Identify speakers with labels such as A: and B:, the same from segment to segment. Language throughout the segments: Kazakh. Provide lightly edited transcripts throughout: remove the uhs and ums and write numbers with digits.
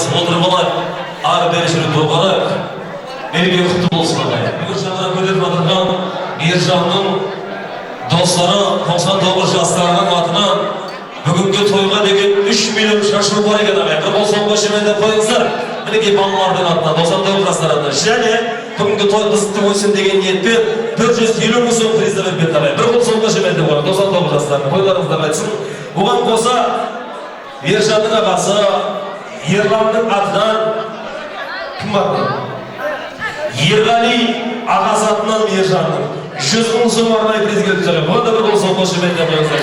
A: жайғасып отырып алайық, ары бері жүріп доғарайық. Мереке құтты болсын ағайын. Бүгін шаңырақ көтеріп отырған Ержанның достары 99 жастарының атынан бүгінгі тойға деген 3 миллион шашу бар екен ағайын. Бір болсын көшеменде қойыңыздар. Мінекей балалардың атынан 99 жастар атынан. Және бүгінгі той қызықты өтсін деген ниетпен 450 мың сом приза беріп кетті ағайын. Бір болсын көшеменде қойған 99 жастарының тойларыңызда қайтсын. Оған қоса Ержанның ағасы Ерланның атынан кім бар? Ерғали ағасы атынан Ержанның 100 мың сом арнайы приз келіп жатыр. Бұған да бір болсын қошеметте қойыңыздар.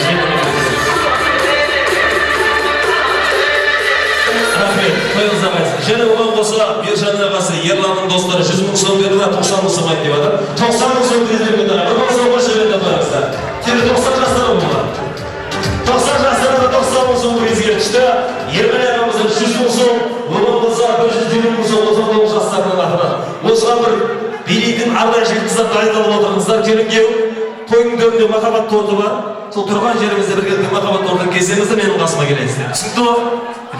A: Рахмет, қойыңыздар қайтсын. Және оған қоса Ержанның ағасы Ерланның достары 100 мың сом берді, 90 мың сом айтып жатыр. 90 мың сом приз беріп жатыр. Бір болсын қошеметте қойыңыздар. Тек 90 жастар болған. 90 жастарға 90 мың сом приз келіп түсті. Ерғали ағамыздан 100 мың сом, оған қоса 120 мың сом 99 жастарының атынан. Осыған бір билейтін арнайы жеткізіп дайындалып отырыңыздар. Келінген тойдың төрінде махаббат торты бар. Сол тұрған жерімізде бір келген махаббат тортын кесемізді менің қасыма келесіздер. Түсінікті ма?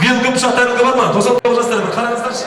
A: Вилка пышақтарыңда бар ма? 99 жастар бір қараңыздаршы.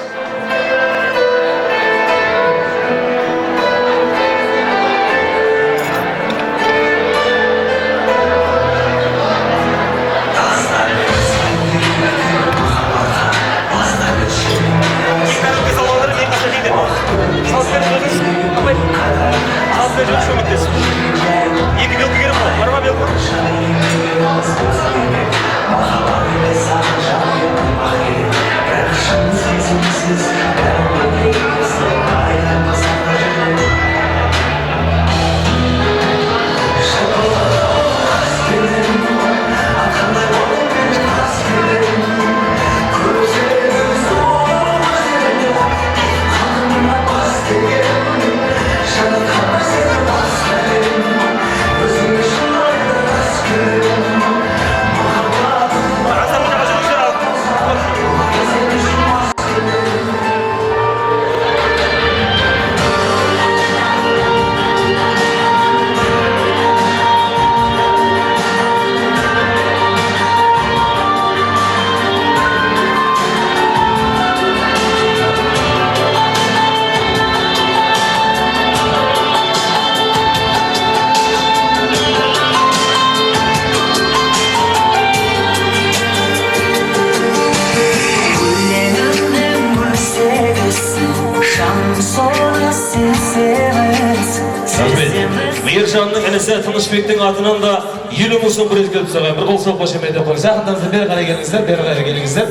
A: Ержанның інісі Тынышбектің атынан да 50 мың сом приз келіп тұрған. Бір болсын қошеметте қойыңыз. Жақындарыңыздар бері қарай келіңіздер, бері қарай келіңіздер.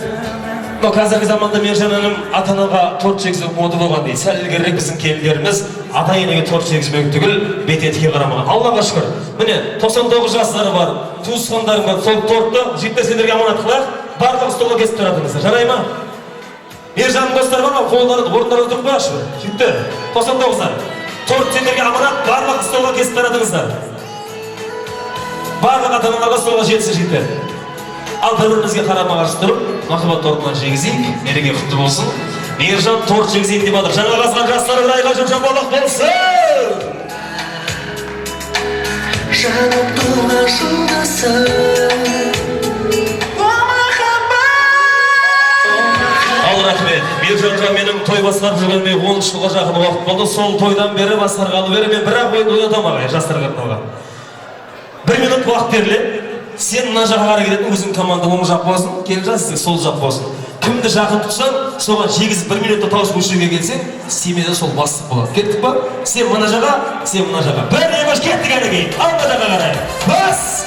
A: Қазіргі заманда Ержанның ата-анаға торт жегізу мода болған дейді. Сәл ілгерірек біздің келіндеріміз ата-енеге торт жегізбек түгіл бет етке қарамаған. Аллаға шүкір. Міне 99 жастары бар, туысқандарың бар. Сол тортты жігіттер сендерге аманат қылайық. Барлығы столға кесіп тұратыңыздар. Жарай ма? Ержанның достары бар ма? Қолдарды, орындарды тұрып қойшы. Жігіттер 99-дар. Торт сендерге аманат, барлық столға кесіп таратыңыздар. Барлық ата-аналарға столға жетсін жігіттер. Ал бір-бірімізге қарама-қарсы тұрып, махаббат тортынан жегізейік, мереке құтты болсын. Ержан торт жегізейін деп жатыр. Жаңа қазған жастары райға жол-жабалық болсын! Жанып туға жолдасың. Рахмет. Ержанға менің той басқарып жүргеніме 10 жылға жақын уақыт болды. Сол тойдан бері басқарғалы бері мен бірақ ойынды ойнатамын ағай, жастарға арналған. 1 минут уақыт беріледі. Сен мына жаққа қарай келетін, өзің команда оң жақ болсын, келін жастық сол жақ болсын. Кімді жақын тұтсаң, соған жегізіп 1 минутта тауыс көшіруге келсең, семейде сол бастық болады. Кеттік па? Сен мына жаққа, сен мына жаққа. Бір емеш кеттік әлі кейін. Ал мына жаққа қарай. Бас!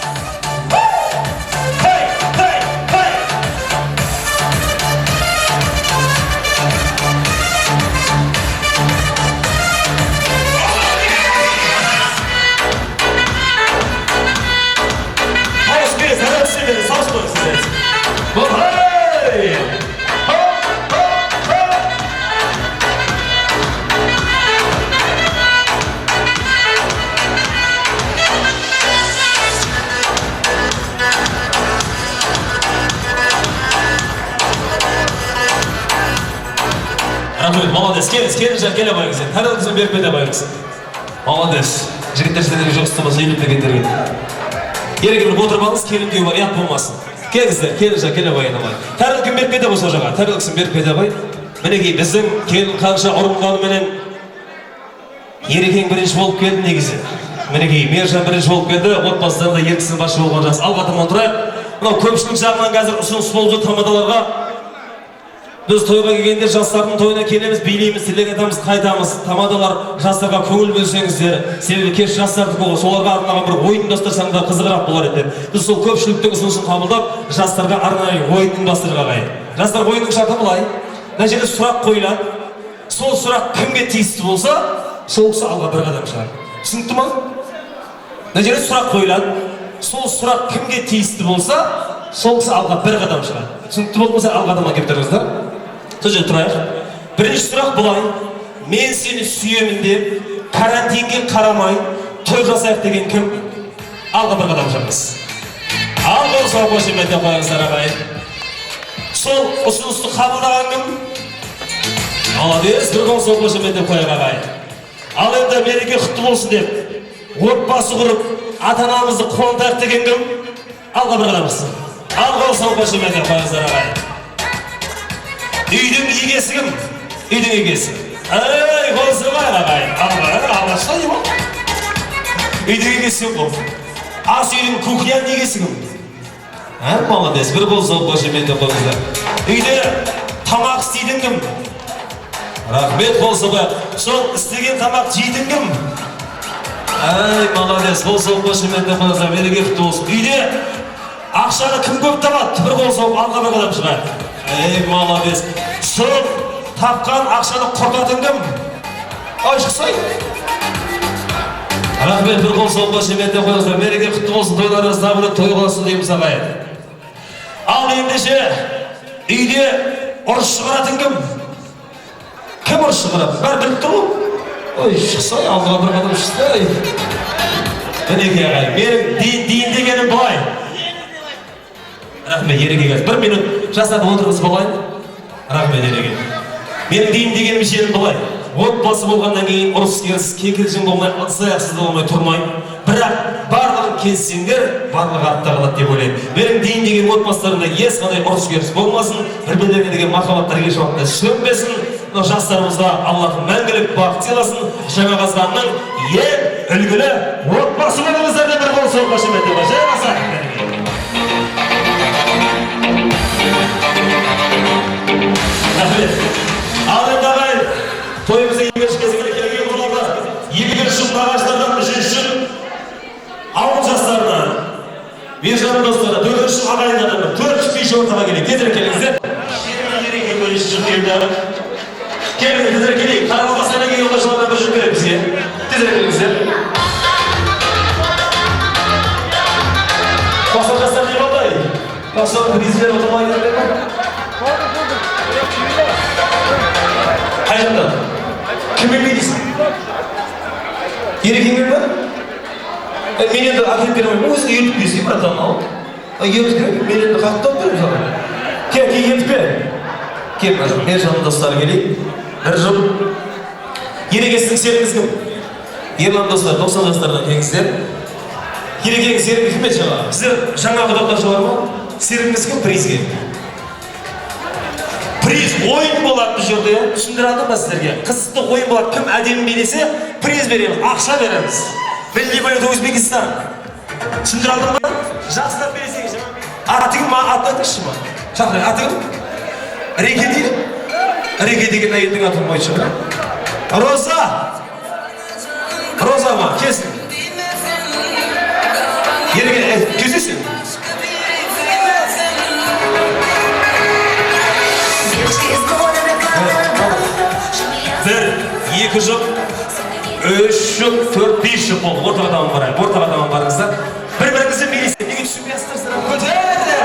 A: Молодец, келін келе байыңыз. Тәріліңізбен беріп беде байыңыз. Молодец. Жігіттер сендерге жоқ істемаса еліп дегендерге. Ерекемін отырып алыңыз, келін деу бар, ят болмасын. Kelingizler, kelingizler, kele koyun ama. Tarık kim berip kete bolsa jaga, tarıksın berip kete koy. Meneki bizim kelin kança urungany menen Ерекең birinci bolup keldi negizi. Meneki Merjan birinci bolup keldi, otbaslarında еркісін başı болған жас. Алға таман турайық. Мынау көпшілік жағынан қазір ұсыныс болып жүр тамадаларға. Біз тойға келгенде жастардың тойына келеміз, билейміз, тілек айтамыз, қайтамыз. Тамадалар жастарға көңіл бөлсеңіздер, себебі кеш жастардікі ғой, соларға арналған бір ойын ұйымдастырсаң да қызығырақ болар еді. Біз сол көпшіліктің ұсынысын қабылдап, жастарға арнайы ойын ұйымдастырып ағайын. Жастар ойынның шарты былай. Мына жерде сұрақ қойылады. Сол сұрақ кімге тиісті болса, сол кісі алға бір қадам шығады. Түсінікті ма? Мына жерде сұрақ қойылады. Сол сұрақ кімге тиісті болса, сол кісі алға бір қадам шығады. Түсінікті болмаса алға қадамға келіп тұрыңыздар. Сол жерде тұрайық. Бірінші сұрақ былай. Мен сені сүйемін деп, карантинге қарамай, той жасайық деген кім? Алға бір қадам шығыңыз. Ал болса қошемет деп қойыңыздар ағайын. Сол ұсынысты қабылдаған кім? Молодец, бір қол сол қошемет деп қойық ағайын. Ал енді мереке құтты болсын деп, отбасы құрып, ата-анамызды қуантайық деген кім? Алға бір қадам шығсын. Ал қол сол қошемет деп қойыңыздар ағайын. Үйдің егесі кім? Үйдің егесі. Ай, қосырмай ағайын. Алғашқа не бол? Үйдің егесі кім бол? Ас үйдің кухняның егесі кім? Молодец, бір қол сол қошемет деп қойыңыздар. Үйде тамақ істейтін кім? Рахмет болса ба, сол істеген тамақ жейтін кім? Ай, молодец, болса қошемет деп қойыңыздар, мереке құтты болсын. Үйде ақшаны кім көп табады? Бір қол сол алға бір қадам шығайық. Ей, молодец. Сол тапқан ақшаны құртатын кім? Ай, шықсай. Рахмет, бір қол сол қошемет деп қойыңыздар, мереке құтты болсын, тойларыңыз табылып, той қылсын дейміз ағайын. Ал ендеше үйде ұрыс шығаратын кім? Кім ұрыс шығарады? Бәрі біліп тұр ғой? Ой, шықсай, алдыға бір қадам шықсай. Мінеке ағайын, менің дейін дегенім былай. Рахмет, ереке кәз. Бір минут жасап отырыңыз болайын. Рахмет, ереке. Менің дейін дегенім жерім былай. Отбасы болғаннан кейін ұрыс керіс, кекілжің болмай, аяқсыз болмай тұрмай. Бірақ барлығын келсеңдер, барлығы артта қалады деп ойлаймын. Менің дейін деген отбасыларында ешқандай ұрыс керіс болмасын, бір-бірлеріне деген махаббаттар еш уақытта сөнбесін. Жастарымызға Аллах мәңгілік бақыт сыйласын. Жаңағазғанның ең үлгілі отбасы болыңыздар деп бір қол соғып қошемет деп қойыңыздар. Рахмет. Ал енді ағайын, тойымызға екінші кезеңіне келген болғанда, екінші нағаштардан үшінші ауыл жастарына, Мержан достары, төртінші ағайындардан төрт бейші ортаға келейік. Тезірек келіңіздер. Ереке бөлінші жүр келді. Келіңіз, тезірек келейік. Қарамаға сайына келген олашылардан бір жүр беріп бізге. Тезірек келіңіздер. Басар жастар не болдай? Басар президент отырмай келді ме? Қайжандан? Кім емейдесің? Ерекең келді ме? Мен енді әкеліп келемін, өзің ертіп бесейін, братан ау. Ертіп келемін, мен енді қақтап берем саған. Кел, ертіп бер. Кел, Мержанның достары келейік. Бір жыл. Ерекесінің серіңіз кім? Ерлан достар, 90 жастардан келіңіздер. Ерекенің серіңіз кім еді жаңа? Сіздер жаңағы доктор шығар ма? Серіңіз кім? Призге. Приз ойын болады бұл жерде, түсіндіре алдым ба сіздерге? Қызықты ойын болады, кім әдемі билесе, приз береміз, ақша береміз. Белли болет Өзбекистан. Түсіндіре алдым ба? Жастар бересеңіз. Аты кім? Атын айтыңызшы ма? Шақырайық, аты кім? Реке дейді? Реке деген әйелдің атын қойшы. Роза! Роза ма? Келсін. Ереке, кездесің? Бір, екі жыл, үш жыл, төрт, бес жыл болды. Ортаға таман барайық. Ортаға таман барыңыздар. Бір-біріңізді мейлесін. Неге түсінбейсіздер? Көтерді!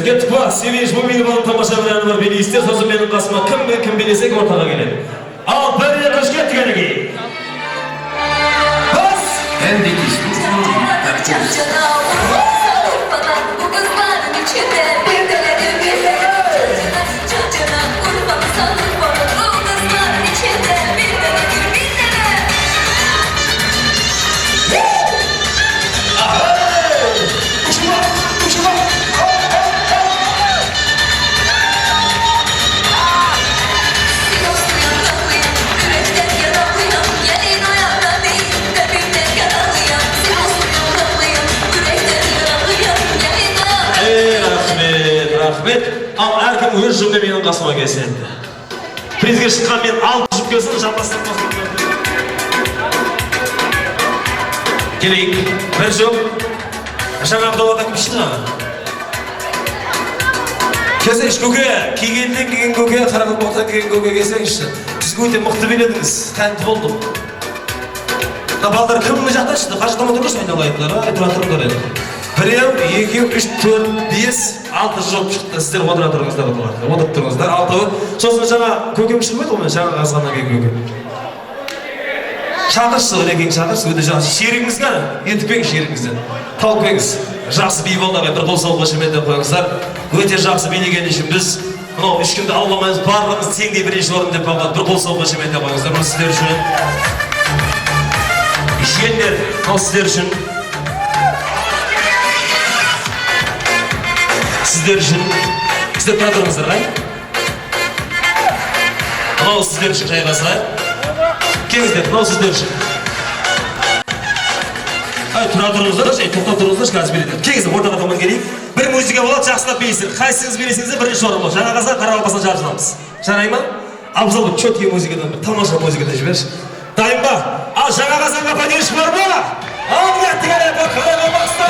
A: Ketip bak, sevinç bu meni balıp tamasha bilen var. Beni ister sözüm benim kasıma kim bilesek ortaga geledi. Al beri hoş ketken ki. Bas!
B: Endi
A: Rahmet, al erkim öz cümle benim kasıma gelsin. Prizge çıkan ben alt cüp gelsin, şapasını basın. Geleyik, ben şu, aşağı kapıda bir şey mi? Kese iş köke, kiygendin köke, tarafı boktan köke gelsen işte. Siz öyle mıhtı bilediniz, tenti oldum. Balдар kımlı жақта шықты, қашықтама тұрғыш айналайықлар, айтыра тұрыңдар еді. 1, 2, 3, 4, 5, 6 жоп шықты, сіздер отыра тұрыңыздар отырып тұрыңыздар, 6. Сосын жаңа көкем шырмайды ғой мен жаңа қазғаннан кейін көкем. Шақыршы, өлеген шақыршы, өте жақсы. Шеріңізге, ентікпең шеріңізден. Тауып кеңіз. Жақсы бей болдағай бір қол салғы шыметін қойыңыздар. Өте жақсы бейнеген үшін біз мынау 3 күнді ауламайыз, барлығымыз теңдей бірінші орын деп қалған бір қол салғы шыметін қойыңыздар. Бұл сіздер үшін. Işyenler, o sizler için. Sizler için. Sizler turadırыңыздар, қай? Мынау sizler için жайғаса. Келіңіздер, мынау sizler için. Турадырыңыздар, тоқтап тұрыңыздар, қазір береді. Келіңіздер, ортаға таман келейік. Bir музыка болады, жақсылап бейсін. Қайсыңыз бересіңіздер, бірінші орын бол. Жаңа қаза қарағапасына жарысамыз. Жарай ма? Абзал бұл чөтке музыкадан, бір тамаша музыкадан жіберші. Дайын ба? Ал жаңа қазанға поддержка бар ма? Ал кетті келе бұл қалайға баста!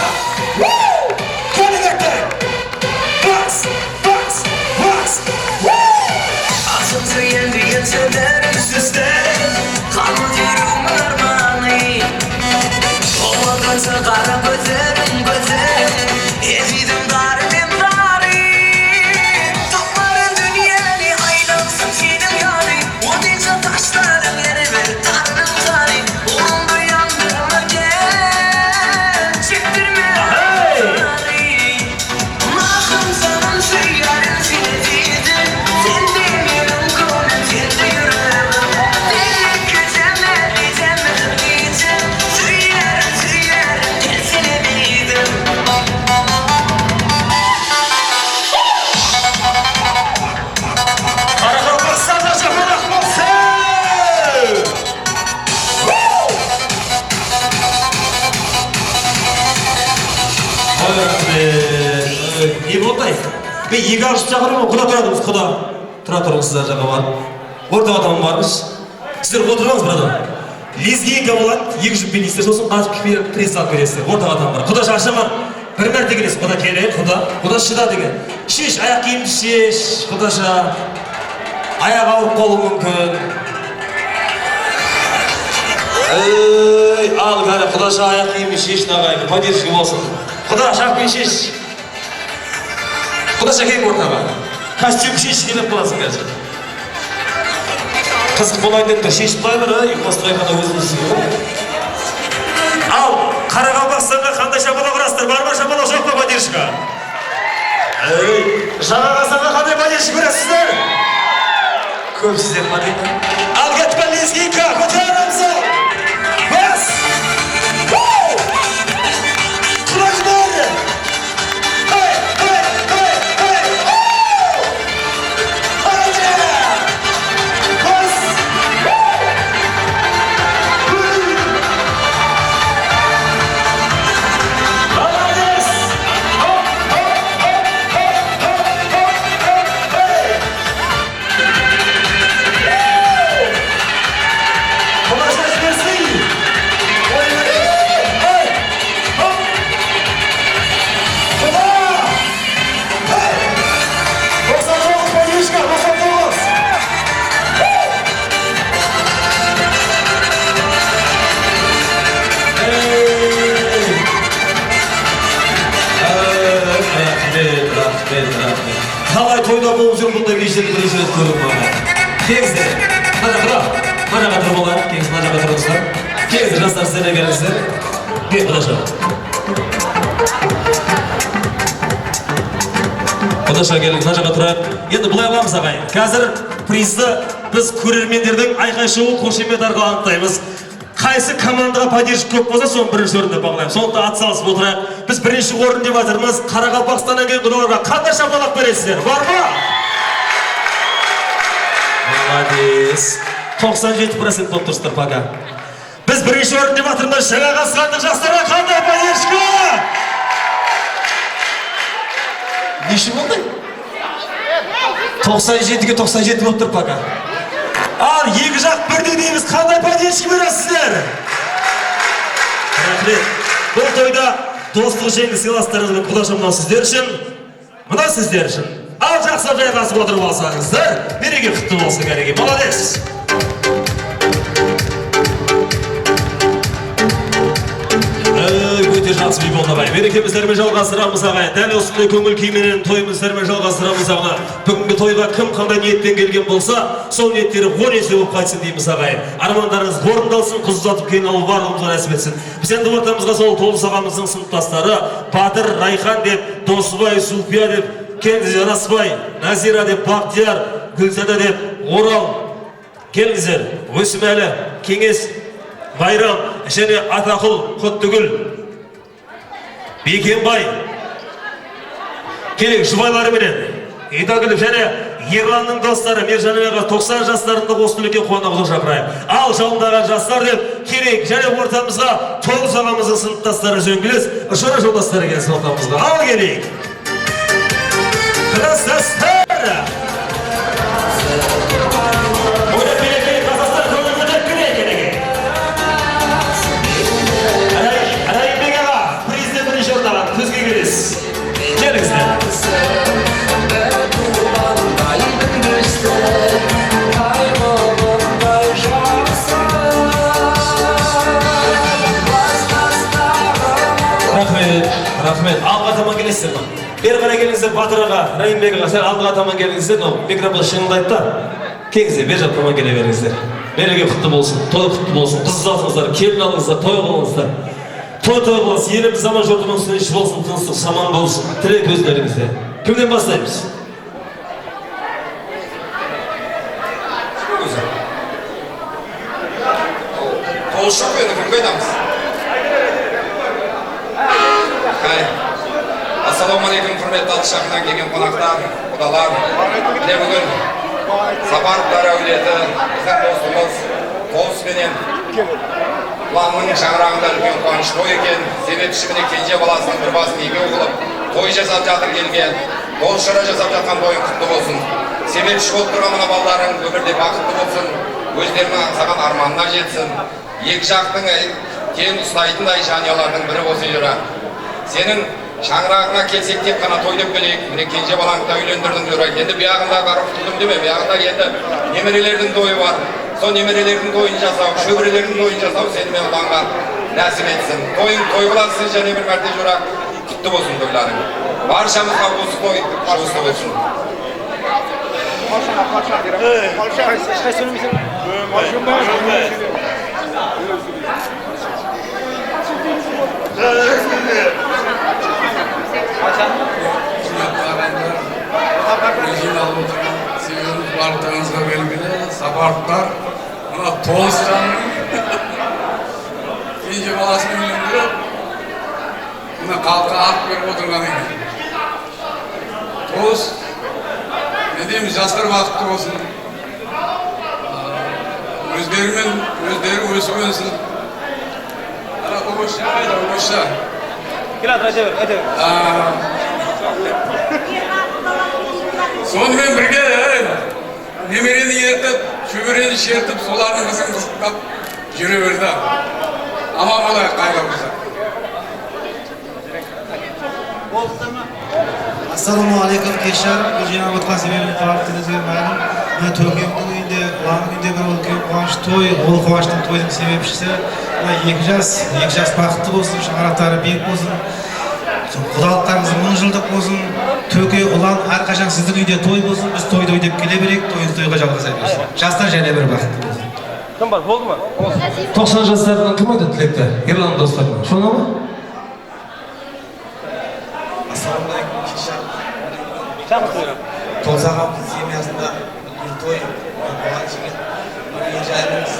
A: Келі кетті! Бас! Бас! Бас!
C: Asımsı yendi yetseler üst-üste Kalmadı yürüm armağanı Olmadansa kara gözlerim gözlerim Ezidim darım darı Topların dünyayı aylansın senin yani O denize taşlarım yere ver darım zari Onun da yandırma gel Çektirme Mahkum zaman süyarım silediydin Sen demiyorum kolum sende yüreğim Deli güzemeli zemmeliydim Süyerim gelsene bildim
A: Karakol basarda şafarak basın! İyi болтай. Ben екі аршып шақырым, құда тұрадыңыз, құда. Тұра тұрыңыздар жаққа бар. Ортаға таман бармыз. Сіздер отырыңыз бір адам. Лезгейінгі болады, 2 жүппен істер, сосын қашып пресс алып бересіздер. Ортаға таман бар. Құда шашаман. Бір мәрте келесіз, құда келе, құда шыда деген. Шеш, аяқ киімді шеш, құдаша. Аяқ ауырып қалуы мүмкін. Ал кәрі, құдаша аяқ киімді шеш, нағайын, поддержка болсын. Құда шақпен шеш. Құдаша келіп ортаға. Костюм шеш келіп қаласың қазір. Қызық болайын деп тұр, шешіп қойылыр, ұйқастырай қана өзіңіз. Ал, Қарақалпақстанға қандай шапалақ ұрастыр, бар ма шапалақ жоқ па поддержка? Жаңа Қазақстанға қандай поддержка көресіздер? Көп сіздер поддержка. Ал кетпен лезгейка, көтерімізі! Бас! Құлажбайды! Çoğumuz yok bunda geçtiğini birinci rет көріп бана. Келіңіздер. Мына жаққа тұрып олар. Келіңіз, мына жаққа тұрыңыздар. Келіңіздер, жастар сіздерге келіңіздер. Кел, Құдаша. Құдаша келіңіз, мына жаққа тұрайық. Енді бұлай аламыз ағайын. Қазір призді біз көрермендердің айқай-шуы қошемет арқылы анықтаймыз. Қайсы командаға поддержка көп болса, соның бірінші орында бағалаймыз. Сондықтан атсалысып отырайық. Біз бірінші орын деп жатырмыз. Қарақалпақстаннан келген құдаларға қандай шапалақ бересіздер? Бар ма? Молодец. 97% болып тұрсыздар пока. Біз бірінші орын деп жатырмыз. Жаңа қатысқандық жастарға қандай поддержка? Неше болды? 97-ге 97 болып тұр пока. Ал екі жақ бірдей дейміз, қандай поддержка бересіздер? Рахмет. Бұл тойда достық жеңіл сыйластарыңызбен Құдашымнан сіздер үшін, мына сіздер үшін. Ал жақсылап жайғасып отырып алсаңыздар, мереке құтты болсын, кәреке. Молодец. Өте жақсы би болды ағайын. Мерекеміздермен жалғастырамыз ағайын. Дәл осындай көңіл күйменен тойымыздермен жалғастырамыз ағайын. Бүгінгі тойға кім қандай ниеттен келген болса, сол ниеттері 10 есе болып қайтсын дейміз ағайын. Армандарыңыз орындалсын, қыз ұзатып кейін алу барлығымызға нәсіп етсін. Біз енді ортамызға сол Толыс ағамыздың сыныптастары Батыр, Райхан деп, Досыбай, Зульфия деп, Кенді Жанасбай, Назира деп, Бақтияр, Гүлзада деп, Орал. Келіңіздер, Өсімәлі, Кеңес, Байрам, және Атақұл, Құттыгүл, Бекенбай, керек жұбайларыменен, Идагүліп және Ерланның достары, Мержанымеға 90 жастарында қосылып екен қуана құлық шақырайық. Ал жауындаған жастар деп, керек және ортамызға Толыс ағамыздың сыныптастары жөңгілес, ұшыра жолдастары келсін ортамызға. Ал керек. Кластастар! Рахмет. Алға таман келесіздер ма? Бері қарай келіңіздер Батыр аға, Райымбек аға, сәл алдыға таман келіңіздер. Микрофон шыңылдайды да. Келіңіздер, бер жақ таман келе беріңіздер. Мереке құтты болсын, той құтты болсын. Қыз ұзатыңыздар, келін алыңыздар, той қылыңыздар. Той болсын, еліміз заман жұртының тыныш болсын, тыныштық, саман болсын. Тілек өздеріңізде. Кімден бастаймыз?
B: Толшық қойды, кім қойдамыз? Ассалаумағалейкум, құрметті алыс жақыннан келген қонақтар, құдалар. Міне бүгін Сапаровтар әулеті, біздің достымыз Толыспенен ұланның шаңырағында үлкен қуаныш той екен. Себепші міне кенже баласының бір басын екеу қылып, той жасап жатыр келген. Толшыра жасап жатқан тойың құтты болсын. Себепші болып тұрған мына балаларың өмірде бақытты болсын, өздерінің аңсаған арманына жетсін. Екі жақтың тең ұстайтындай жанұялардың бірі болсын жүра. Сенің шаңырағыңа келсек тек қана той деп келейік. Міне кенже балаңды да үйлендірдің жүра. Енді бияғында қарып тұтым деме, бияғында енді немерелердің тойы бар. Сол немерелердің тойын жасау, шөбірелердің тойын жасау сенімен ұланға нәсіп етсін. Тойың той қыласың және бір мәрте жүра. Құтты болсын тойларың. Баршамызға осы той жұғысты болсын.
D: Себебіміз барлықтарыңызға белгілі, Сапаровтар, мына Толысқанның кенже баласын үйлендіріп, мына халыққа ат беріп отырған екен. Толыс, не дейміз, жастар бақытты болсын. Өздері өсіп өнсін. Ана Обошша қайда, Обошша.
E: Келат, әйтеуір.
D: Сонымен бірге немерені ертіп, шөберені шертіп, солардың қызын қызықтап жүре берді. Аман болайық қайғымызда.
F: Assalamualaikum Keşar, Gülcan Abdülkadir sebebini tarttığınızga ma'lum. Men To'yimning uyida, ularning uyida bir ulkan quvonch to'y, o'g'il quvonchning to'yining sebepchisi. Iki jas baqtli bo'lsin, shahratlari bek bo'lsin. Құдалықтарыңыз 1000 жылдық болсын. Төке ұлан әрқашан сіздің үйде той болсын. Біз тойды ойдап келе берейік, тойды тойға жалғаса берсін. Жастар және бір бақытты болсын.
E: Кім бар, болды ма?
A: 90 жастардан кім айтады тілекті? Ерлан достарым. Шона ма?
F: Ассалаумағалейкум, кешар.
E: Шақыртыңдар.
F: Толсағамыз семьясында бір той болған жігіт. Бір жайымыз.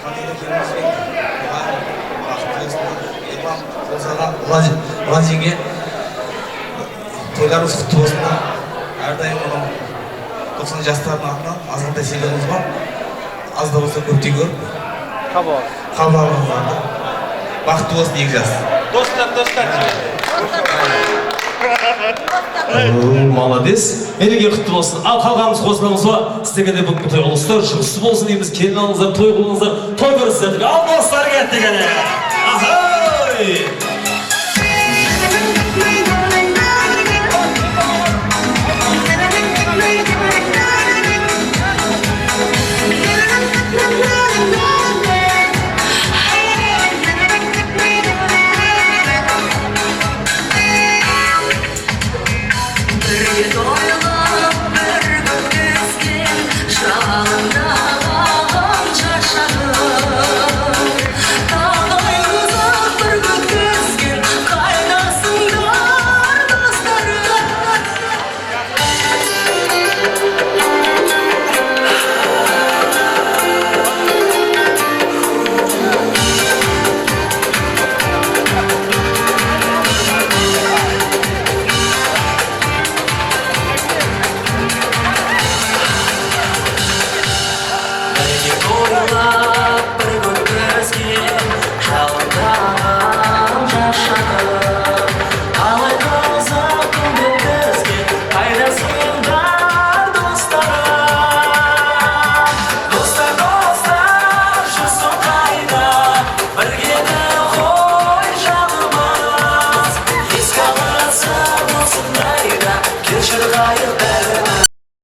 F: Қадида келімізбен оған бақытты болсын. Ерлан Толсағам, Ұлан жеңге тойларымыз құтты болсын. Әрдайым оның 90 жастардың атынан азғантай сыйлығымыз бар. Аз да болса көптен көріп. Қабыл алыңыздар. Бақытты болсын екі жас.
E: Достар.
A: Молодец. Мереке құтты болсын. Ал қалғанымыз қосыламыз ба? Сіздерге де бүгінгі той ұлыстар жұмысты болсын дейміз. Келін алыңыздар, той қылыңыздар, той көріңіздер. Ал достар кеттік әне. Ахай!